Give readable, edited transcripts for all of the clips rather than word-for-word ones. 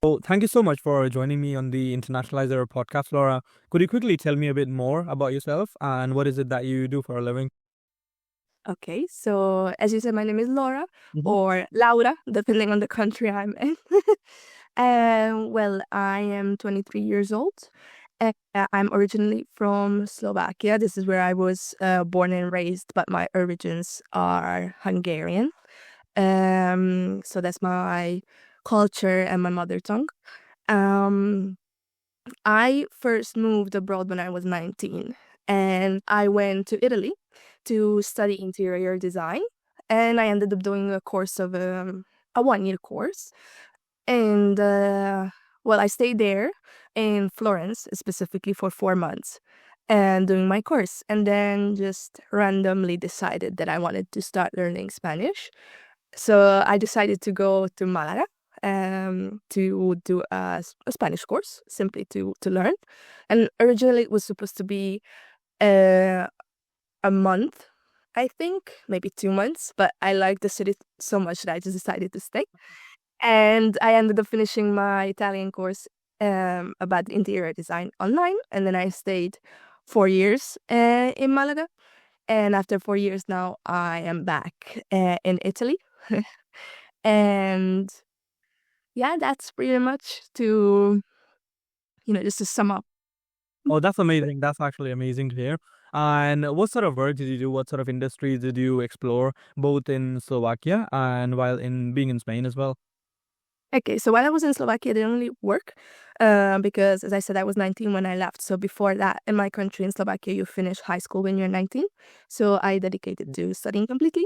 Well, thank you so much for joining me on the Internationalizer podcast, Laura. Could you quickly tell me a bit more about yourself and what is it that you do for a living? Okay, so as you said, my name is Laura Hmm. or Laura, depending on the country I'm in. Well, I am 23 years old. I'm originally from Slovakia. This is where I was born and raised, but my origins are Hungarian. So that's my culture and my mother tongue. Um, I first moved abroad when I was 19, and I went to Italy to study interior design. And I ended up doing a course of a 1 year course. And well, I stayed there in Florence specifically for 4 months and doing my course. And then just randomly decided that I wanted to start learning Spanish. So I decided to go to Malaga to do a Spanish course simply to learn. And originally it was supposed to be uh, a month, I think, maybe 2 months, but I liked the city so much that I just decided to stay. And I ended up finishing my Italian course about interior design online. And then I stayed 4 years in Malaga. And after 4 years now, I am back in Italy. And yeah, that's pretty much just to sum up. Oh, that's amazing. That's actually amazing to hear. And what sort of work did you do? What sort of industries did you explore, both in Slovakia and while in being in Spain as well? Okay, so while I was in Slovakia, I didn't really work because, as I said, I was 19 when I left. So before that, in my country, in Slovakia, you finish high school when you're 19. So I dedicated to studying completely.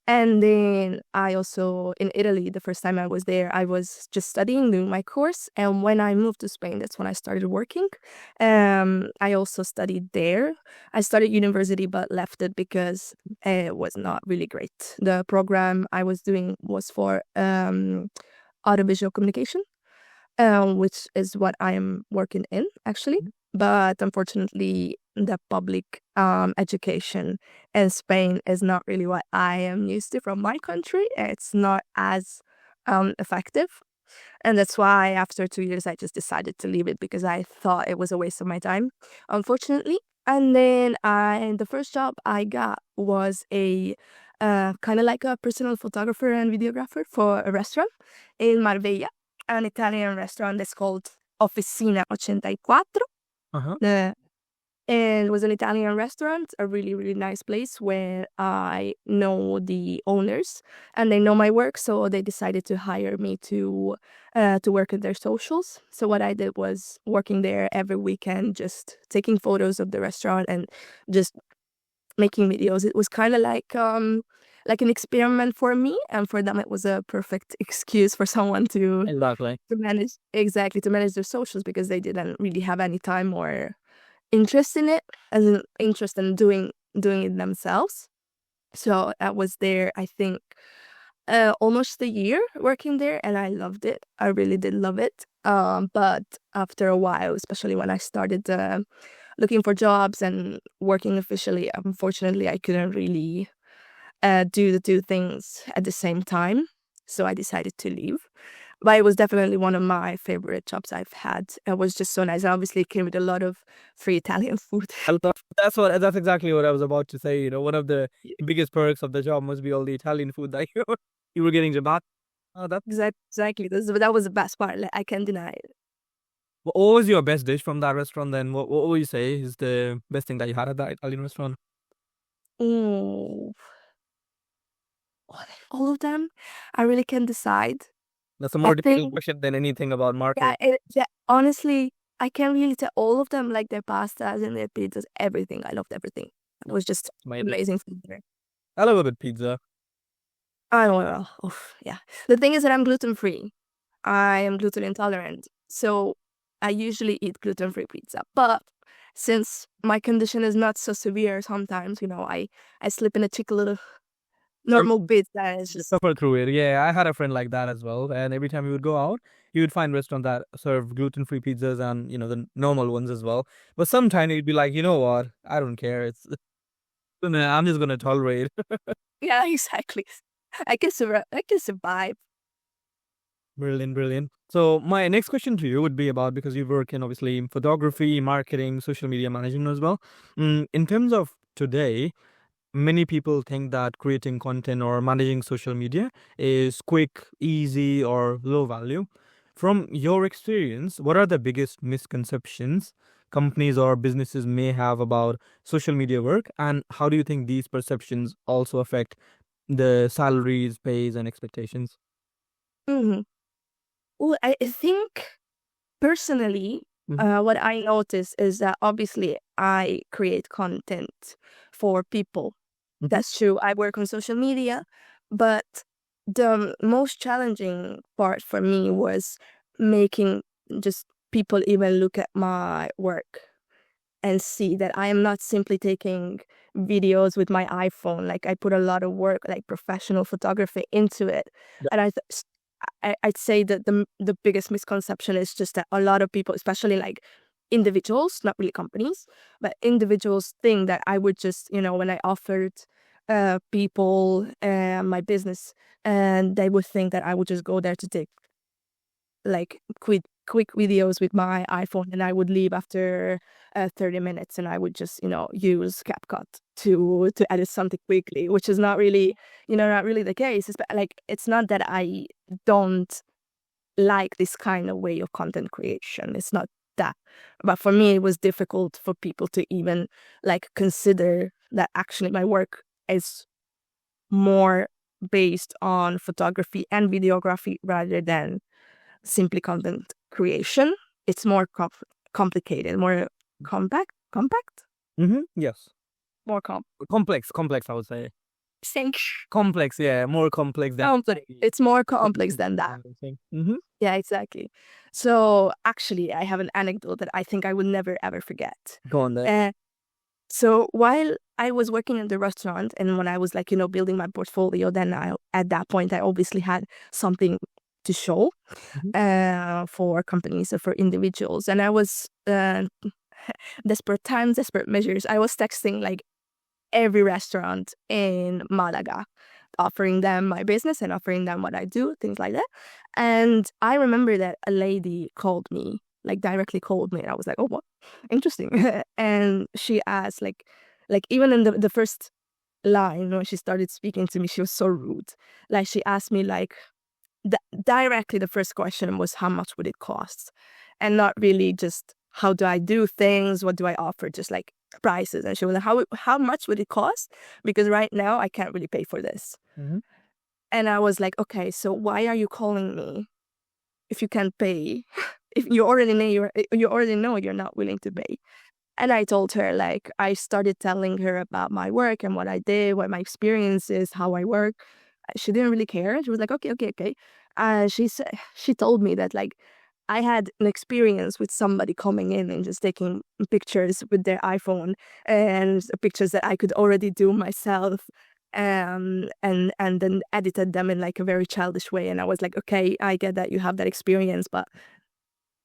And then I also, in Italy, the first time I was there, I was just studying, doing my course. And when I moved to Spain, that's when I started working. I also studied there. I started university, but left it because it was not really great. The program I was doing was for audiovisual communication, which is what I am working in actually. But unfortunately, the public education in Spain is not really what I am used to from my country. It's not as effective. And that's why after 2 years, I just decided to leave it because I thought it was a waste of my time, unfortunately. And then the first job I got was a kind of like a personal photographer and videographer for a restaurant in Marbella, an Italian restaurant that's called Officina 84. Uh-huh. The and it was an Italian restaurant, a really, really nice place where I know the owners and they know my work. So they decided to hire me to work at their socials. So what I did was working there every weekend, just taking photos of the restaurant and just making videos. It was kind of like an experiment for me, and for them it was a perfect excuse for someone Exactly. to manage, exactly, to manage their socials because they didn't really have any time or interest in it, as an interest in doing it themselves. So I was there, I think, almost a year working there, and I loved it. I really did love it. But after a while, especially when I started looking for jobs and working officially, unfortunately, I couldn't really do the two things at the same time. So I decided to leave. But it was definitely one of my favorite jobs I've had. It was just so nice. And obviously, it came with a lot of free Italian food. That's exactly what I was about to say. One of the biggest perks of the job must be all the Italian food that you were getting to back. Oh, that Exactly. That was the best part. Like, I can't deny it. what was your best dish from that restaurant then? What would you say is the best thing that you had at that Italian restaurant? Mm, all of them, I really can't decide. That's a I more difficult think, question than anything about yeah, market. honestly, I can't really tell all of them, like their pastas and their pizzas, everything. I loved everything. It was just Amazing. amazing food there. I love a good pizza. I don't know. Oof, yeah. The thing is that I'm gluten free. I am gluten intolerant. So I usually eat gluten free pizza. But since my condition is not so severe, sometimes, I slip in a cheeky little normal bit that is You just, suffer through it. Yeah, I had a friend like that as well. And every time we would go out, you would find restaurants that serve gluten-free pizzas and, the normal ones as well. But sometimes you'd be like, you know what? I don't care. I'm just gonna tolerate. yeah, exactly. I can survive. Brilliant, brilliant. So my next question to you would be about, because you work in obviously in photography, marketing, social media management as well. In terms of today, many people think that creating content or managing social media is quick, easy, or low value. From your experience, what are the biggest misconceptions companies or businesses may have about social media work, and how do you think these perceptions also affect the salaries, pays, and expectations? Mhm. Well, I think personally, Hmm. what I notice is that obviously I create content for people. Hmm. That's true. I work on social media, but the most challenging part for me was making just people even look at my work and see that I am not simply taking videos with my iPhone. Like I put a lot of work, like professional photography into it. Yeah. And I'd say that the biggest misconception is just that a lot of people, especially like individuals, not really companies, but individuals think that I would just, when I offered people my business, and they would think that I would just go there to take like quick videos with my iPhone, and I would leave after 30 minutes, and I would just use CapCut to edit something quickly, which is not really the case. It's not that I don't like this kind of way of content creation. It's not that. But for me, it was difficult for people to even like consider that actually my work is more based on photography and videography rather than simply content creation. It's more complicated, more compact, Yes. more Complex, I would say. think. Complex, yeah, more complex than It's more complex the than that. thing. Mm-hmm. Yeah, exactly. So actually, I have an anecdote that I think I will never ever forget. Go on there. Uh, so while I was working in the restaurant, and when I was like building my portfolio, then at that point I obviously had something to show Hmm. for companies or for individuals, and I was desperate times, desperate measures. I was texting like every restaurant in Malaga, offering them my business and offering them what I do, things like that. And I remember that a lady called me, like directly called me, and I was like, "Oh, what? Interesting." And she asked, like even in the first line when she started speaking to me, she was so rude. Like she asked me like directly, the first question was how much would it cost, and not really just how do I do things, what do I offer, just like prices. And she was like, how much would it cost, because right now I can't really pay for this. Hmm. And I was like, okay, so why are you calling me if you can't pay? If you already know you're not willing to pay. And I told her, like, I started telling her about my work and what I did, what my experience is, how I work. She didn't really care. She was like, okay, okay, okay. She told me that like I had an experience with somebody coming in and just taking pictures with their iPhone, and pictures that I could already do myself, and then edited them in like a very childish way. And I was like, okay, I get that you have that experience, but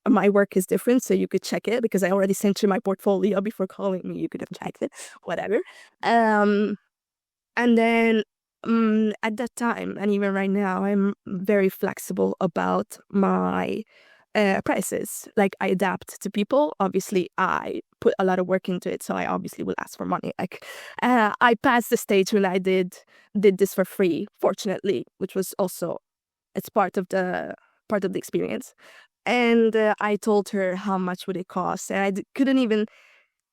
my work is different, so you could check it because I already sent you my portfolio before calling me. You could have checked it, whatever. Um, and then at that time, and even right now, I'm very flexible about my prices. Like I adapt to people. Obviously, I put a lot of work into it, so I obviously will ask for money. Like I passed the stage when I did this for free, fortunately, which was also it's part of the experience. And I told her how much would it cost, and couldn't even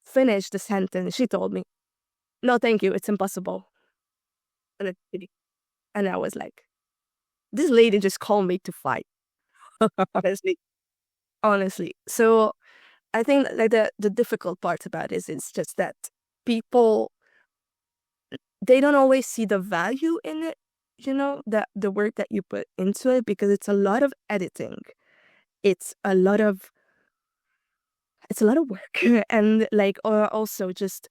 finish the sentence. She told me, "No, thank you, it's impossible." And I was like, "This lady just called me to fight." Honestly, honestly. So I think like the difficult part about it is it's just that people they don't always see the value in it. The work that you put into it, because it's a lot of editing. It's a lot of it's a lot of work, and like also just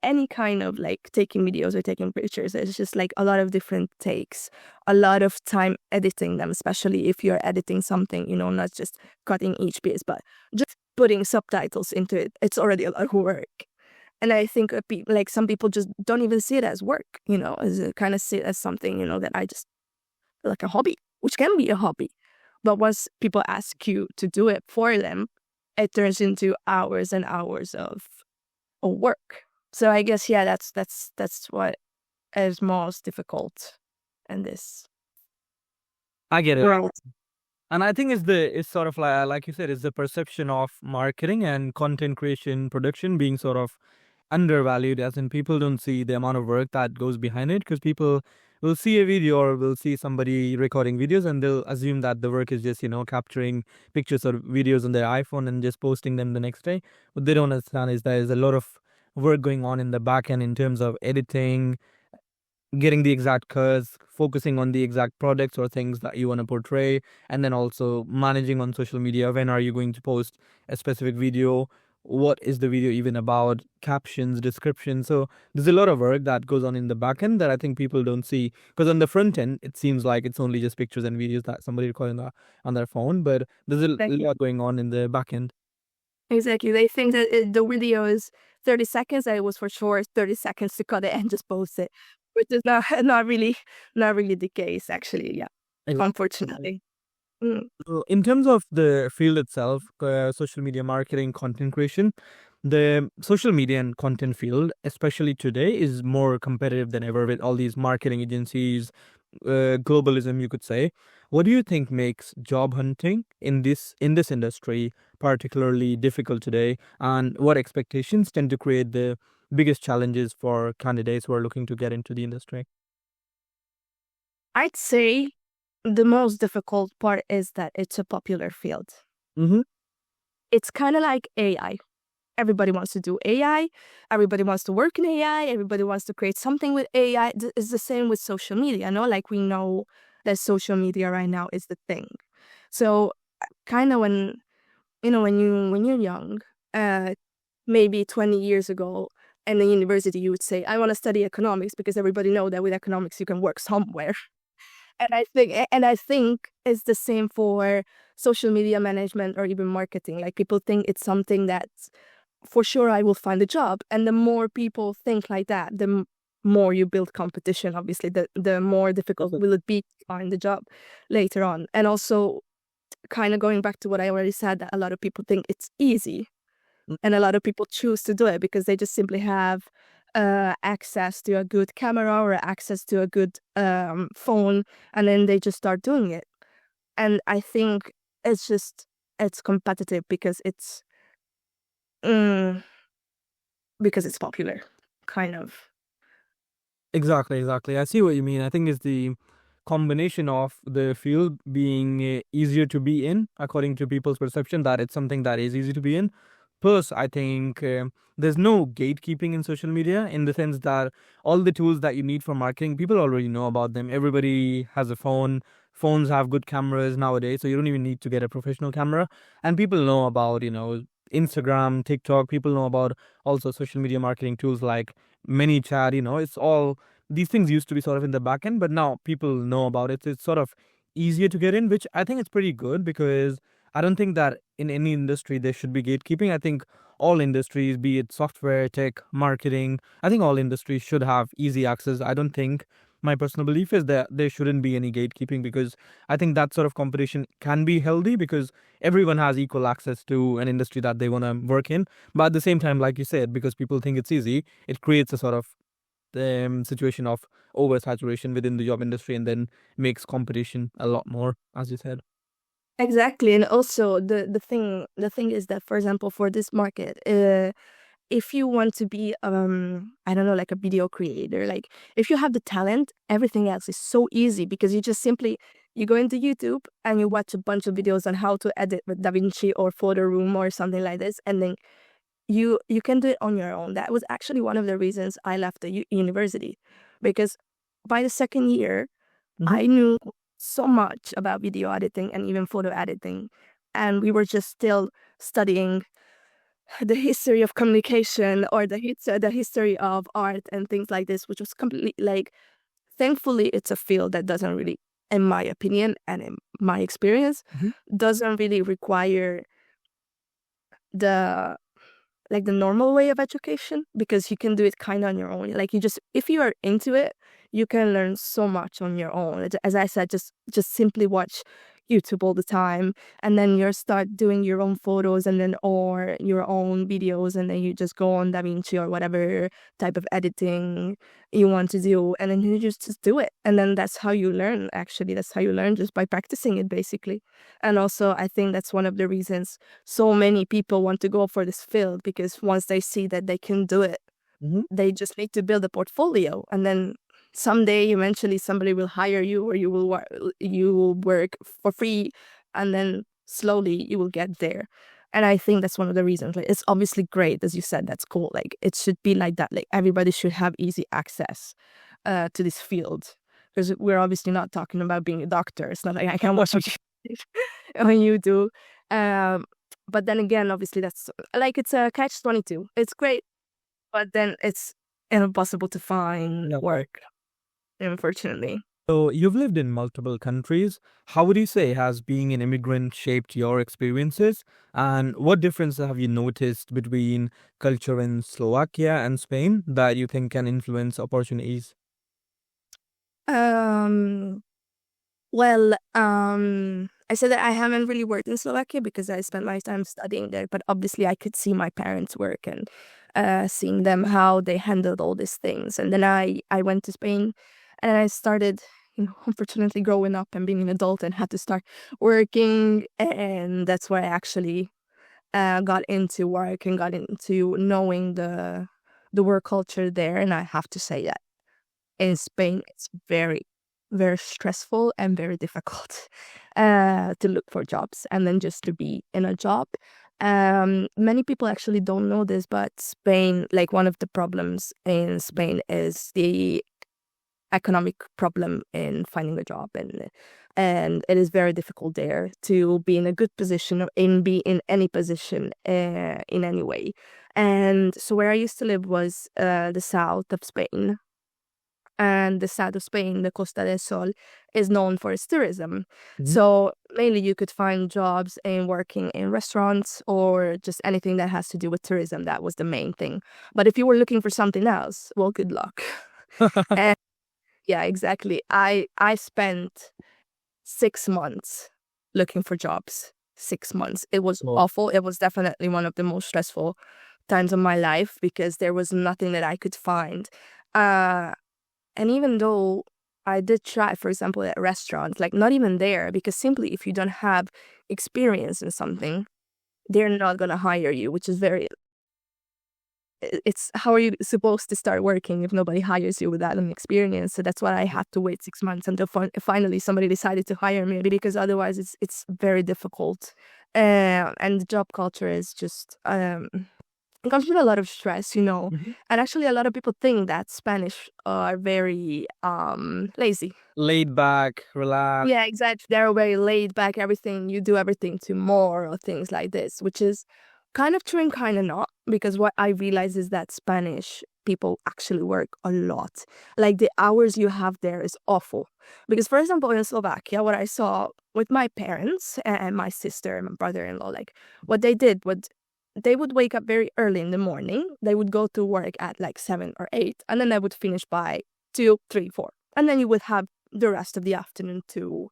any kind of like taking videos or taking pictures. It's just like a lot of different takes, a lot of time editing them, especially if you're editing something, not just cutting each piece, but just putting subtitles into it. It's already a lot of work. And I think like some people just don't even see it as work, as kind of see it as something, that I just like a hobby, which can be a hobby. But once people ask you to do it for them, it turns into hours and hours of work. So I guess yeah, that's what is most difficult in this I get it. world. And I think it's sort of like you said, it's the perception of marketing and content creation production being sort of undervalued, as in people don't see the amount of work that goes behind it, because people will see a video or will see somebody recording videos and they'll assume that the work is just, capturing pictures or videos on their iPhone and just posting them the next day. What they don't understand is there's a lot of work going on in the back end in terms of editing, getting the exact curves, focusing on the exact products or things that you want to portray, and then also managing on social media. When are you going to post a specific video? What is the video even about? Captions, description. So there's a lot of work that goes on in the back end that I think people don't see. Because on the front end, it seems like it's only just pictures and videos that somebody recording on their phone, but there's a Exactly. lot going on in the back end. Exactly. They think that the video is 30 seconds, and it was for sure 30 seconds to cut it and just post it, which is not not really the case actually. Yeah, unfortunately. Mm. In terms of the field itself, social media marketing, content creation, the social media and content field, especially today, is more competitive than ever with all these marketing agencies, globalism, you could say. What do you think makes job hunting in this industry particularly difficult today, and what expectations tend to create the biggest challenges for candidates who are looking to get into the industry? I'd say the most difficult part is that it's a popular field. Mm-hmm. It's kind of like AI. Everybody wants to do AI. Everybody wants to work in AI. Everybody wants to create something with AI. It's the same with social media, no? Like we know that social media right now is the thing. So kind of when you're young, uh, maybe 20 years ago, in the university, you would say, I want to study economics because everybody know that with economics you can work somewhere. And I think it's the same for social media management or even marketing. Like people think it's something that for sure I will find a job. And the more people think like that, the more you build competition, obviously, the more difficult will it be to find the job later on. And also kind of going back to what I already said, that a lot of people think it's easy and a lot of people choose to do it because they just simply have access to a good camera or access to a good phone, and then they just start doing it. And I think it's competitive mm, because it's popular, kind of. Exactly, exactly. I see what you mean. I think it's the combination of the field being easier to be in, according to people's perception, that it's something that is easy to be in. Plus, I think there's no gatekeeping in social media in the sense that all the tools that you need for marketing, people already know about them. Everybody has a phone. Phones have good cameras nowadays, so you don't even need to get a professional camera. And people know about, Instagram, TikTok. People know about also social media marketing tools like ManyChat. It's all these things used to be sort of in the back end, but now people know about it. So it's sort of easier to get in, which I think it's pretty good because I don't think that in any industry there should be gatekeeping. I think all industries, be it software, tech, marketing, I think all industries should have easy access. I don't think my personal belief is that there shouldn't be any gatekeeping because I think that sort of competition can be healthy because everyone has equal access to an industry that they want to work in. But at the same time, like you said, because people think it's easy, it creates a sort of situation of oversaturation within the job industry and then makes competition a lot more, as you said. Exactly. And also the thing is that, for example, for this market, if you want to be I don't know, like a video creator, like if you have the talent, everything else is so easy because you go into YouTube and you watch a bunch of videos on how to edit with DaVinci or Photo Room or something like this, and then you can do it on your own. That was actually one of the reasons I left the university, because by the second year Hmm. I knew so much about video editing and even photo editing, and we were just still studying the history of communication or the history of art and things like this, which was completely like, thankfully, it's a field that doesn't really, in my opinion and in my experience, Hmm. doesn't really require the like the normal way of education, because you can do it kind of on your own. Like, you just, if you are into it, you can learn so much on your own. As I said, just simply watch YouTube all the time, and then you start doing your own photos and then or your own videos, and then you just go on DaVinci or whatever type of editing you want to do, and then you just do it. And then that's how you learn, actually. That's how you learn, just by practicing it, basically. And also, I think that's one of the reasons so many people want to go for this field, because once they see that they can do it, Hmm. they just need to build a portfolio, and then someday eventually somebody will hire you, or you will work for free, and then slowly you will get there. And I think that's one of the reasons. Like, it's obviously great, as you said, that's cool. Like, it should be like that. Like, everybody should have easy access to this field, because we're obviously not talking about being a doctor. It's not like I can watch what you when you do. um but then again, obviously, that's like, it's a catch-22. It's great, but then it's impossible to find Yeah. work, unfortunately. So you've lived in multiple countries. How would you say has being an immigrant shaped your experiences? And what difference have you noticed between culture in Slovakia and Spain that you think can influence opportunities? Um, I said that I haven't really worked in Slovakia because I spent my time studying there, but obviously I could see my parents work, and seeing them how they handled all these things. And then I went to Spain, and I started, unfortunately, growing up and being an adult, and had to start working, and that's where I actually got into work and got into knowing the work culture there. And I have to say that in Spain, it's very, very stressful and very difficult to look for jobs, and then just to be in a job. Many people actually don't know this, but Spain, like, one of the problems in Spain is the economic problem in finding a job, and it is very difficult there to be in a good position, or be in any position in any way. And so where I used to live was the south of Spain, and the south of Spain, the Costa del Sol, is known for its tourism. Mhm. So mainly you could find jobs in working in restaurants, or just anything that has to do with tourism. That was the main thing. But if you were looking for something else, well, good luck. And yeah, exactly. I spent 6 months looking for jobs. 6 months. It was Well, awful. It was definitely one of the most stressful times of my life, because there was nothing that I could find. Uh, and even though I did try, for example, at restaurants, like, not even there, because simply if you don't have experience in something, they're not gonna hire you, which is very. It's how are you supposed to start working if nobody hires you without an experience? So that's why I had to wait 6 months until finally somebody decided to hire me, because otherwise it's very difficult. And the job culture is just it comes with a lot of stress, mhm. and actually a lot of people think that Spanish are very lazy. Laid back, relaxed. Yeah, exactly. They're very laid back, everything, you do everything to more, or things like this, which is kind of true and kind of not, because what I realize is that Spanish people actually work a lot. Like, the hours you have there is awful. Because, for example, in Slovakia, what I saw with my parents and my sister and my brother-in-law, like, what they did was they would wake up very early in the morning. They would go to work at like 7 or 8, and then they would finish by 2, 3, 4. And then you would have the rest of the afternoon to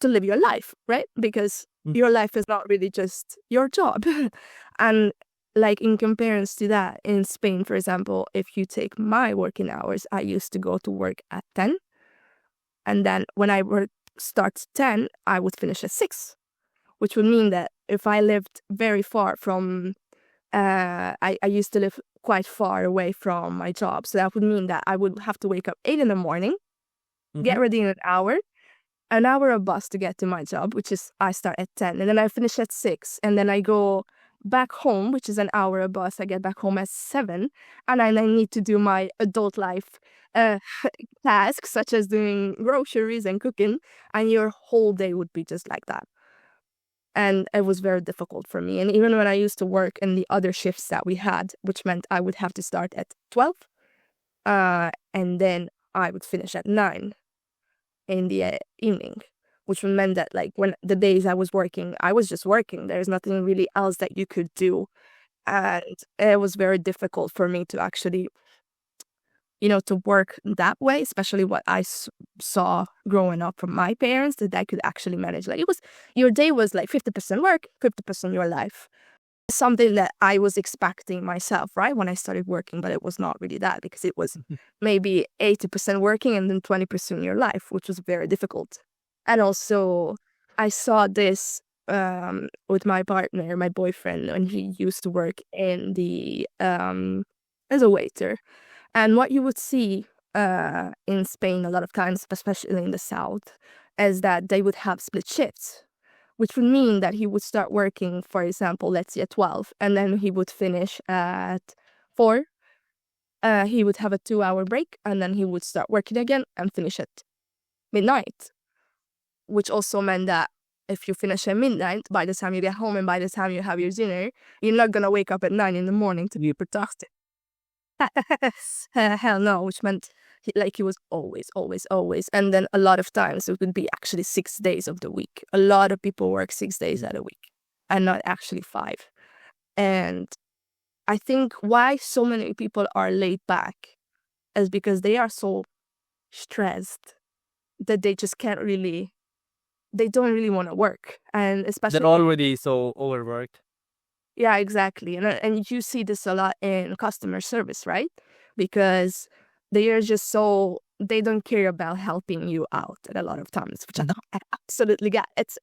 live your life, right? Because Mm. your life is not really just your job. And, like, in comparison to that, in Spain, for example, if you take my working hours, I used to go to work at 10, and then when I work starts 10, I would finish at 6, which would mean that if I lived very far from I used to live quite far away from my job, so that would mean that I would have to wake up 8 in the morning, get Mhm. ready in an hour of bus to get to my job, which is I start at 10, and then I finish at 6, and then I go back home, which is an hour of bus. I get back home at 7, and I then need to do my adult life uh, tasks, such as doing groceries and cooking, and your whole day would be just like that. And it was very difficult for me. And even when I used to work in the other shifts that we had, which meant I would have to start at 12, and then I would finish at 9 in the evening, which meant that, like, when the days I was working, I was just working. There's nothing really else that you could do. And it was very difficult for me to actually to work that way, especially what I saw growing up from my parents, that I could actually manage. Like, your day was like 50% work, 50% your life. Something that I was expecting myself, right, when I started working, but it was not really that, because it was maybe 80% working and then 20% your life, which was very difficult. And also, I saw this with my partner, my boyfriend, when he used to work in the as a waiter. And what you would see in Spain a lot of times, especially in the south, is that they would have split shifts, which would mean that he would start working, for example, let's say at 12, and then he would finish at 4. He would have a 2-hour break, and then he would start working again and finish at midnight, which also meant that if you finish at midnight, by the time you get home and by the time you have your dinner, you're not going to wake up at 9 in the morning to be productive. Hell no, which meant he was always, always, always. And then a lot of times it would be actually 6 days of the week. A lot of people work 6 days out of a week and not actually 5. And I think why so many people are laid back is because they are so stressed that they just they don't really want to work. And They're especially, already so overworked. yeah, exactly. And you see this a lot in customer service, right? Because they are just so, they don't care about helping you out at a lot of times, which I absolutely get. It's,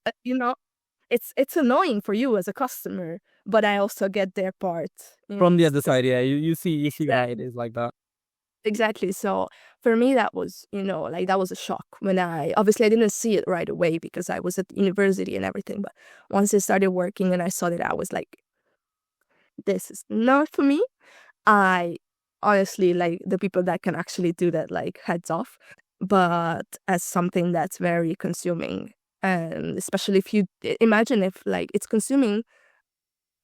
it's annoying for you as a customer, but I also get their part. From the other side, yeah, you see why Yeah, it is like that. exactly. So for me, that was, like, that was a shock when obviously I didn't see it right away because I was at university and everything. But once I started working and I saw that, I was like, this is not for me. I honestly, like, the people that can actually do that, like, heads off. But as something that's very consuming, and especially if you imagine, if like it's consuming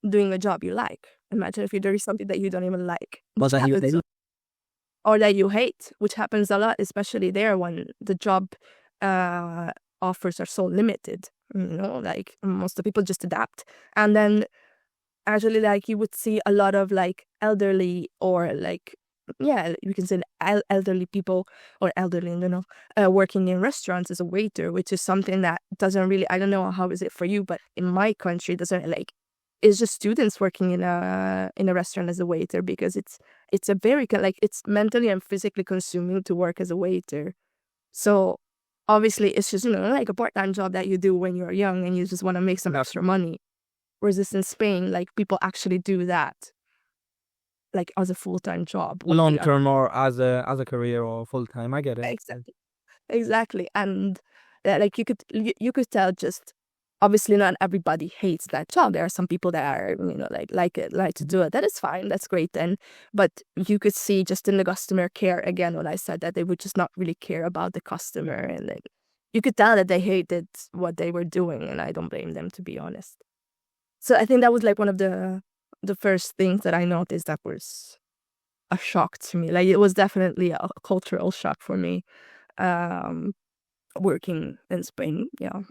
doing a job you like. Imagine if you're doing something that you don't even like, But then or that you hate, which happens a lot, especially there when the job uh, offers are so limited. Like, most of the people just adapt, and then actually, like, you would see a lot of like elderly, or like, yeah, you can say elderly people, or elderly, working in restaurants as a waiter, which is something that doesn't really, I don't know how is it for you, but in my country, it doesn't, like, it's just students working in a restaurant as a waiter, because it's a very like, it's mentally and physically consuming to work as a waiter. So obviously it's just, like a part-time job that you do when you're young and you just want to make some extra money. Whereas in Spain, like, people actually do that, like, as a full-time job. long term or as a career or full time. I get it. Exactly. Exactly. And like, you could tell, just obviously not everybody hates that job. There are some people that are, like it, like to do it. That is fine. That's great then. But you could see just in the customer care, again, when I said that they would just not really care about the customer, and like, you could tell that they hated what they were doing, and I don't blame them, to be honest. So I think that was like one of the first things that I noticed that was a shock to me. Like, it was definitely a cultural shock for me, um, working in Spain. Yeah.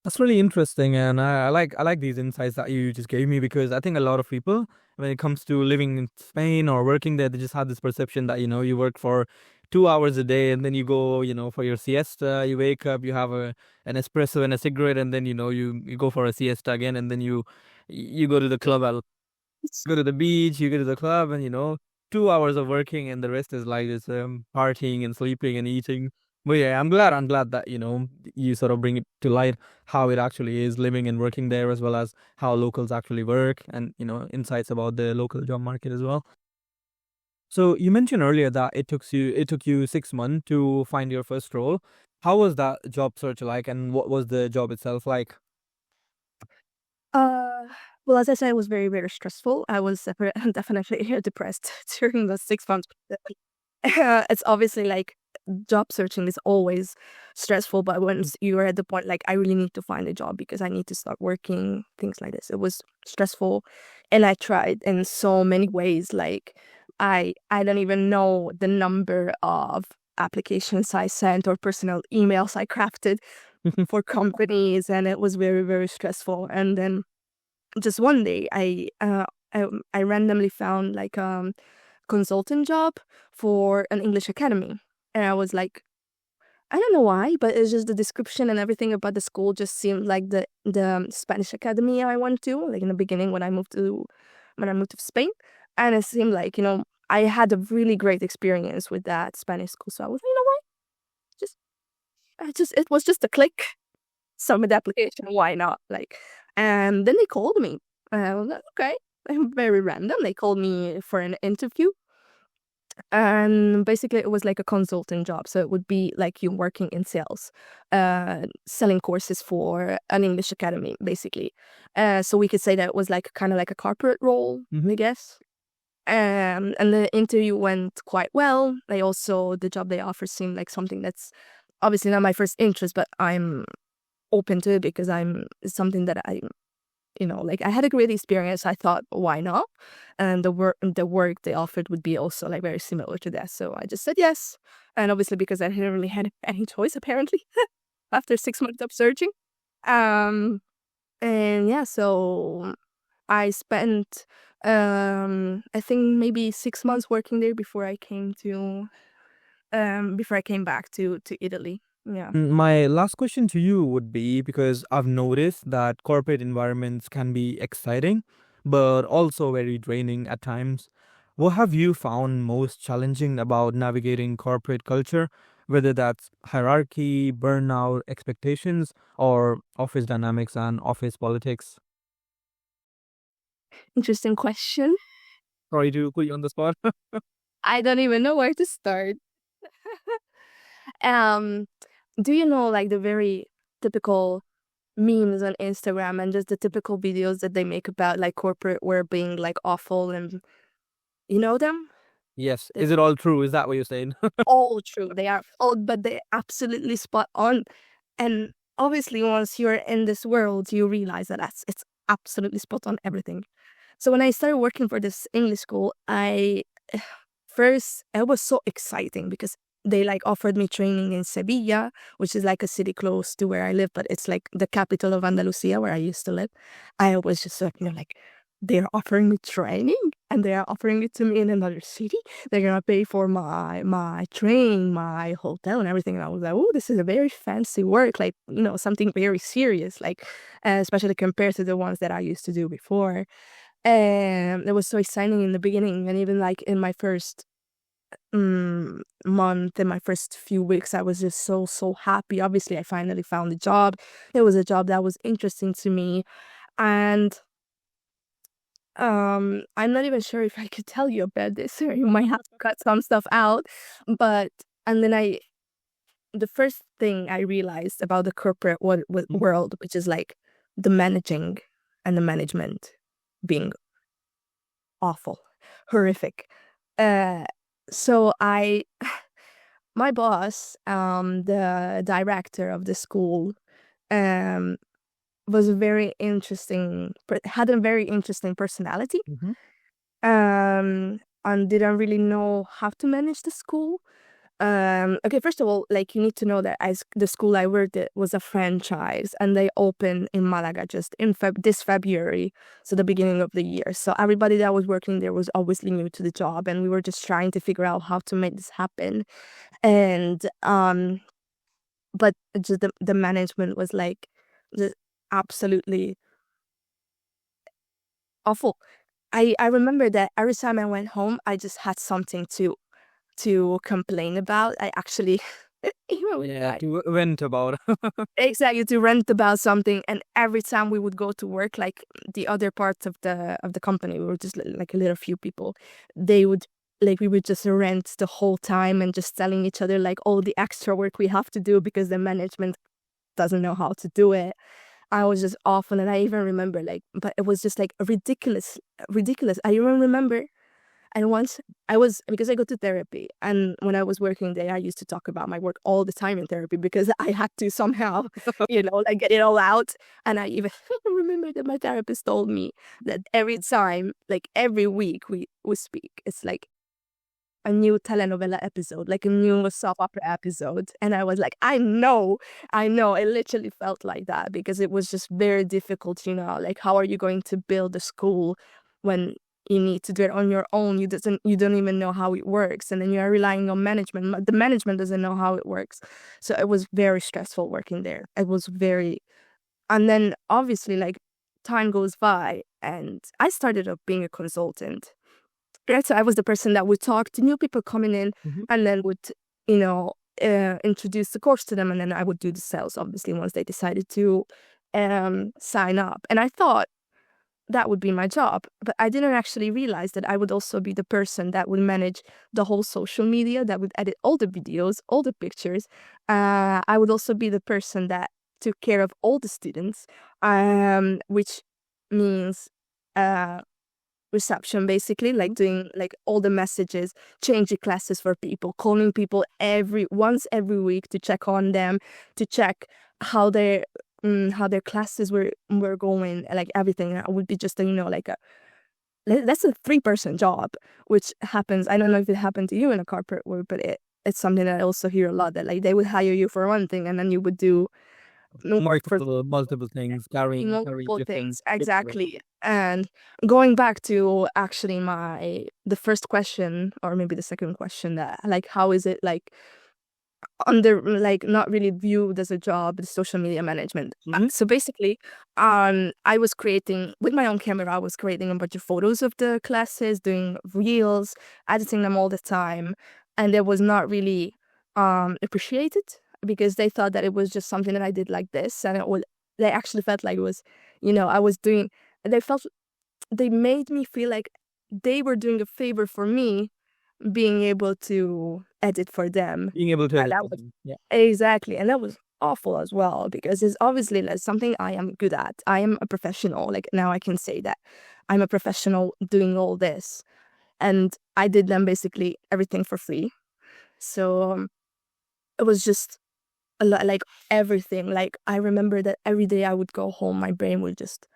That's really interesting, and I like these insights that you just gave me, because I think a lot of people, when it comes to living in Spain or working there, they just have this perception that you work for 2 hours a day, and then you go for your siesta. You wake up, you have an espresso and a cigarette, and then you go for a siesta again, and then you go to the club. Go to the beach, you go to the club, and 2 hours of working, and the rest is like this partying and sleeping and eating. But yeah, I'm glad that you sort of bring it to light how it actually is living and working there, as well as how locals actually work, and insights about the local job market as well. So you mentioned earlier that it took you 6 months to find your first role. How was that job search like, and what was the job itself like? Uh, well, as I said, it was very, very stressful. I was definitely depressed during the 6 months. It's obviously like, job searching is always stressful, but once you're at the point, like, I really need to find a job because I need to start working, things like this, it was stressful. And I tried in so many ways. Like, I don't even know the number of applications I sent or personal emails I crafted for companies, and it was very, very stressful. And then just one day, I randomly found like consultant job for an English academy. And I was like, I don't know why, but it's just the description and everything about the school just seemed like the Spanish academy I went to, like in the beginning when I moved to Spain. And it seemed like, I had a really great experience with that Spanish school. So I was like, what? Just it was just a click. Submit the application, why not? Like, and then they called me. And I was like, okay. Very random. They called me for an interview. And basically it was like a consulting job, so it would be like you working in sales, selling courses for an English academy basically. So we could say that it was like kind of like a corporate role, I guess. And the interview went quite well. The job they offer seemed like something that's obviously not my first interest, but I'm open to it because it's something that like I had a great experience. I thought, why not? And the work they offered would be also like very similar to that. So I just said yes. And obviously because I didn't really had any choice apparently after 6 months of searching. Um and yeah, so I spent I think maybe 6 months working there before I came back to Italy. Yeah. My last question to you would be, because I've noticed that corporate environments can be exciting, but also very draining at times. What have you found most challenging about navigating corporate culture, whether that's hierarchy, burnout, expectations, or office dynamics and office politics? Interesting question. Sorry to put you on the spot. I don't even know where to start. Um, do you know like the very typical memes on Instagram and just the typical videos that they make about like corporate work being like awful, and you know them? Yes. It's Is it all true? Is that what you're saying? all true. They are all, but they're absolutely spot on. And obviously, once you're in this world, you realize that it's absolutely spot on everything. So when I started working for this English school, first it was so exciting because they like offered me training in Sevilla, which is like a city close to where I live, but it's like the capital of Andalusia where I used to live. I was just like, like they're offering me training and they are offering it to me in another city. They're gonna pay for my train, my hotel, and everything. And I was like, oh, this is a very fancy work, like something very serious, like especially compared to the ones that I used to do before. And it was so exciting in the beginning, and even like in my first month, in my first few weeks, I was just so happy. Obviously, I finally found a job. It was a job that was interesting to me, and I'm not even sure if I could tell you about this, or you might have to cut some stuff out. But and then the first thing I realized about the corporate world, which is like the managing and the management being awful, horrific. Uh, so my boss, the director of the school, um, was a very interesting, had a very interesting personality. Mhm. And didn't really know how to manage the school. Okay, first of all, like you need to know that the school I worked at was a franchise, and they opened in Malaga just in this February, so the beginning of the year. So everybody that was working there was obviously new to the job, and we were just trying to figure out how to make this happen. And but just the management was like just absolutely awful. I remember that every time I went home, I just had something to complain about. I actually even with Yeah, my to vent about. exactly to rant about something. And every time we would go to work, like the other parts of the company, we were just like a little few people, they would like we would just rant the whole time and just telling each other like all the extra work we have to do because the management doesn't know how to do it. I was just awful. And I even remember like, but it was just like ridiculous. I even remember. And once because I go to therapy, and when I was working there, I used to talk about my work all the time in therapy because I had to somehow, like get it all out. And I even remember that my therapist told me that every time, like every week we speak, it's like a new telenovela episode, like a new soap opera episode. And I was like, I know. It literally felt like that because it was just very difficult, like how are you going to build a school when you need to do it on your own. You don't even know how it works, and then you are relying on management. The management doesn't know how it works, so it was very stressful working there. It was very, and then obviously like time goes by, and I started up being a consultant. Right, so I was the person that would talk to new people coming in, Mhm. and then would, you know, introduce the course to them, and then I would do the sales. Obviously, once they decided to sign up, and I thought that would be my job. But I didn't actually realize that I would also be the person that would manage the whole social media, that would edit all the videos, all the pictures. I would also be the person that took care of all the students, which means uh, reception, basically, like doing like all the messages, changing classes for people, calling people once every week to check on them, to check how their classes were going, like everything. I would be just like that's a 3-person job, which happens. I don't know if it happened to you in a corporate world, but it's something that I also hear a lot, that like they would hire you for one thing and then you would do work for Multiple things, carrying multiple different things. different. Exactly. And going back to actually the first question, or maybe the second question, that like how is it like under, like, not really viewed as a job, the social media management. Mhm. So basically, I was creating with my own camera. I was creating a bunch of photos of the classes, doing reels, editing them all the time, and it was not really appreciated, because they thought that it was just something that I did like this, and they actually felt like it was, I was doing. They felt they made me feel like they were doing a favor for me, being able to edit for them. Being able to And edit that was something. Yeah. exactly, and that was awful as well, because it's obviously like something I am good at. I am a professional. Like now I can say that I'm a professional doing all this, and I did them basically everything for free. So it was just a lot, like everything. Like I remember that every day I would go home, my brain would just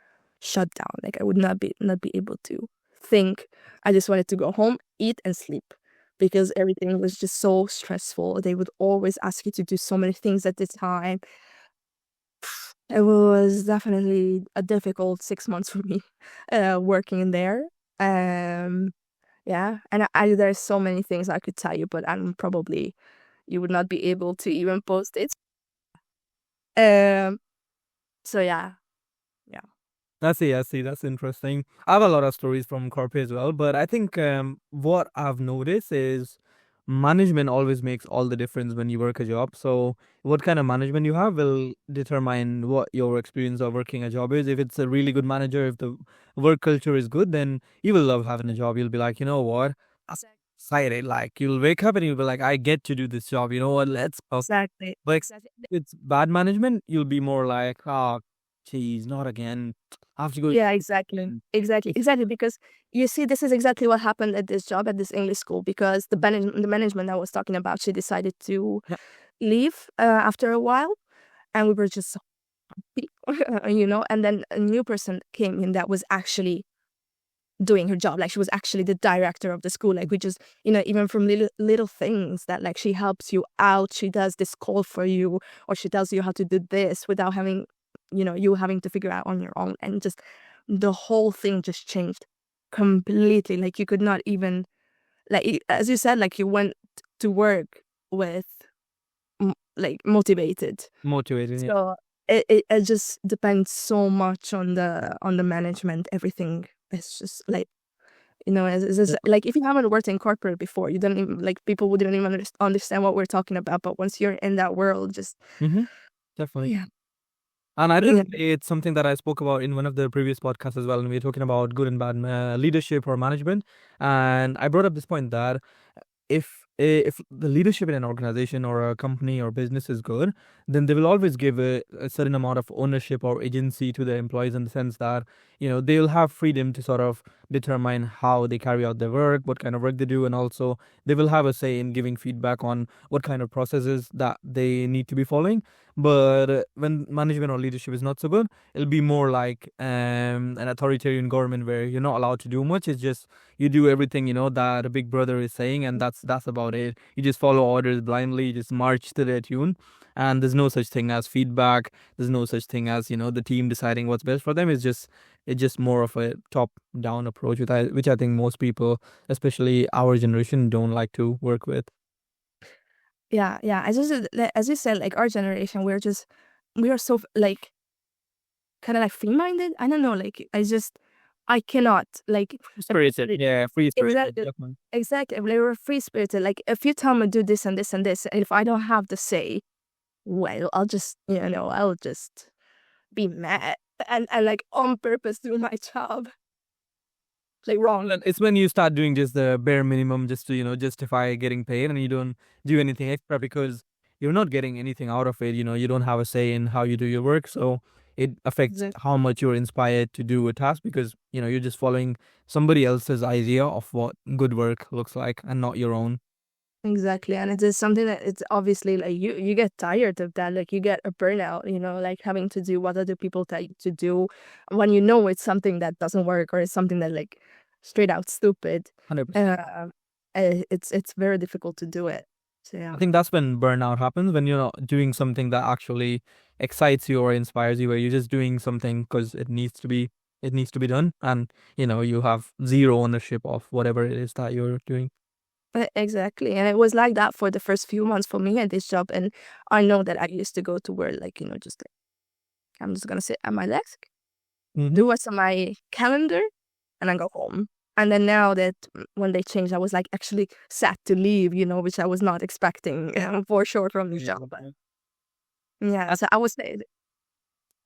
shut down. Like I would not be able to think. I just wanted to go home, eat, and sleep, because everything was just so stressful. They would always ask you to do so many things at the time. It was definitely a difficult 6 months for me, working in there. Um, yeah, and there's so many things I could tell you, but I'm probably you would not be able to even post it. Um, so yeah, yeah. I see, I see. That's interesting. I have a lot of stories from corporate as well, but I think what I've noticed is management always makes all the difference when you work a job. So, what kind of management you have will determine what your experience of working a job is. If it's a really good manager, if the work culture is good, then you will love having a job. You'll be like, you know what? I'm excited. Like, you'll wake up and you'll be like, I get to do this job. You know what? Let's go. Exactly. But Exactly. if it's bad management, you'll be more like, oh, geez, not again. I have to go. Yeah, exactly. Mm. Exactly. If Exactly. Because you see, this is exactly what happened at this job, at this English school, because the management I was talking about, she decided to yeah, leave after a while, and we were just so happy, and then a new person came in that was actually doing her job. Like she was actually the director of the school. Like we just, even from little things that like she helps you out, she does this call for you, or she tells you how to do this without having, you having to figure out on your own. And just the whole thing just changed completely. Like you could not even, like as you said, like you went to work with like motivated. motivated. Yeah. So it just depends so much on the management. Everything is just like, it's just, Yeah. like if you haven't worked in corporate before, you don't even, like, people wouldn't even understand what we're talking about. But once you're in that world, just Mm-hmm. Definitely. yeah, And I yeah, think it's something that I spoke about in one of the previous podcasts as well. And we were talking about good and bad leadership or management. And I brought up this point that if the leadership in an organization or a company or business is good, then they will always give a certain amount of ownership or agency to the employees in the sense that they'll have freedom to sort of determine how they carry out their work, what kind of work they do, and also they will have a say in giving feedback on what kind of processes that they need to be following. But when management or leadership is not so good, it'll be more like an authoritarian government where you're not allowed to do much. It's just you do everything that a big brother is saying, and that's about it. You just follow orders blindly, you just march to their tune, and there's no such thing as feedback. There's no such thing as the team deciding what's best for them. It's just It's just more of a top down approach, which I think most people, especially our generation, don't like to work with. Yeah, yeah. As you said, like our generation, we are so like kind of like free minded. I don't know. Like I cannot like Spirited, yeah, free spirited. exactly. Exactly. Like, we're free spirited. Like if you tell me do this and this and this, and if I don't have the say, well, I'll just I'll just be mad and like on purpose do my job. Like wrong. And it's when you start doing just the bare minimum just to, justify getting paid, and you don't do anything extra because you're not getting anything out of it. You don't have a say in how you do your work. So it affects Exactly. how much you're inspired to do a task because, you're just following somebody else's idea of what good work looks like and not your own. Exactly. And it is something that it's obviously like you get tired of that. Like you get a burnout, like having to do what other people tell you to do when you know it's something that doesn't work or it's something that like straight out stupid. 100%. Uh, it's very difficult to do it. So I yeah. think that's when burnout happens, when you're not doing something that actually excites you or inspires you, where you're just doing something because it needs to be done, and you have zero ownership of whatever it is that you're doing. Exactly. And it was like that for the first few months for me at this job. And I know that I used to go to work like, just like I'm just gonna sit at my desk, Hmm. do what's on my calendar, and then go home. And then now that when they changed, I was like actually sad to leave, which I was not expecting for sure from the job. But yeah, so I would say,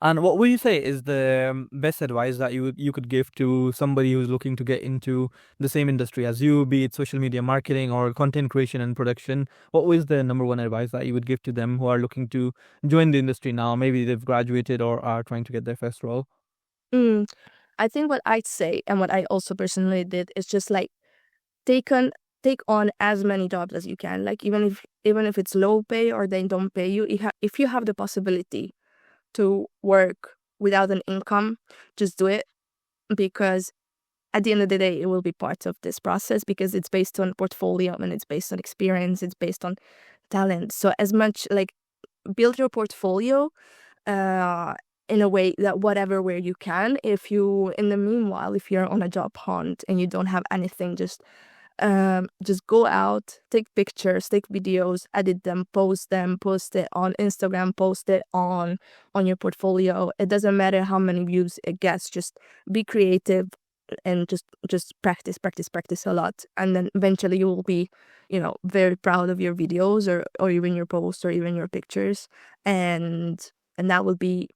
And what would you say is the best advice that you could give to somebody who's looking to get into the same industry as you, be it social media marketing or content creation and production? What was the number one advice that you would give to them who are looking to join the industry now? Maybe they've graduated or are trying to get their first role. mm, I think what I'd say and what I also personally did is just like take on take on as many jobs as you can. Like even if it's low pay or they don't pay you, if you have the possibility to work without an income, just do it because at the end of the day, it will be part of this process because it's based on portfolio and it's based on experience, it's based on talent. So as much like build your portfolio uh in a way that whatever where you can, if you in the meanwhile, if you're on a job hunt and you don't have anything, just go out, take pictures, take videos, edit them, post it on Instagram, post it on your portfolio. It doesn't matter how many views it gets, just be creative and just practice a lot, and then eventually you will be very proud of your videos or even your posts or even your pictures, and that will be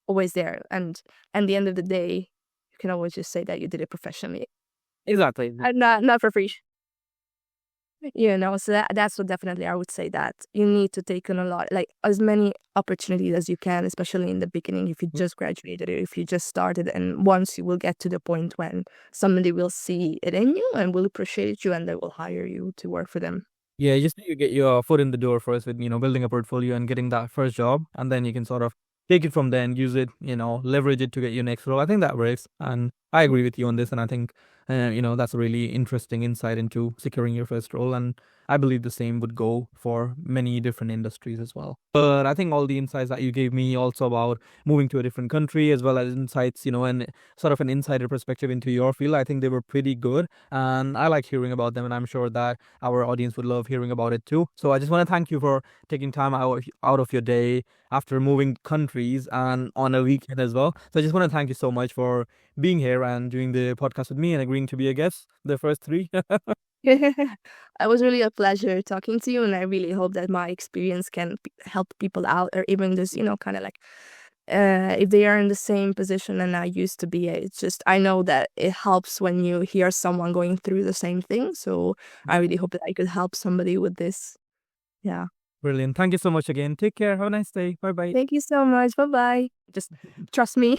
always there, and at the end of the day you can always just say that you did it professionally Exactly. and not for free. So that's what definitely I would say that you need to take on a lot, like as many opportunities as you can, especially in the beginning if you just graduated or if you just started. And once you will get to the point when somebody will see it in you and will appreciate you and they will hire you to work for them. Yeah, you just need to get your foot in the door first with, building a portfolio and getting that first job. And then you can sort of take it from there and use it, leverage it to get your next role. I think that works. And I agree with you on this. And I think, that's a really interesting insight into securing your first role. And I believe the same would go for many different industries as well. But I think all the insights that you gave me also about moving to a different country, as well as insights, and sort of an insider perspective into your field, I think they were pretty good. And I like hearing about them. And I'm sure that our audience would love hearing about it too. So I just want to thank you for taking time out of your day after moving countries and on a weekend as well. So I just want to thank you so much for being here and doing the podcast with me and agreeing to be a guest, the first three. It was really a pleasure talking to you, and I really hope that my experience can help people out, or even just kind of like if they are in the same position and I used to be. It's just I know that it helps when you hear someone going through the same thing. So I really hope that I could help somebody with this. Yeah. Brilliant. Thank you so much again. Take care. Have a nice day. Bye bye. Thank you so much. Bye bye. Just trust me.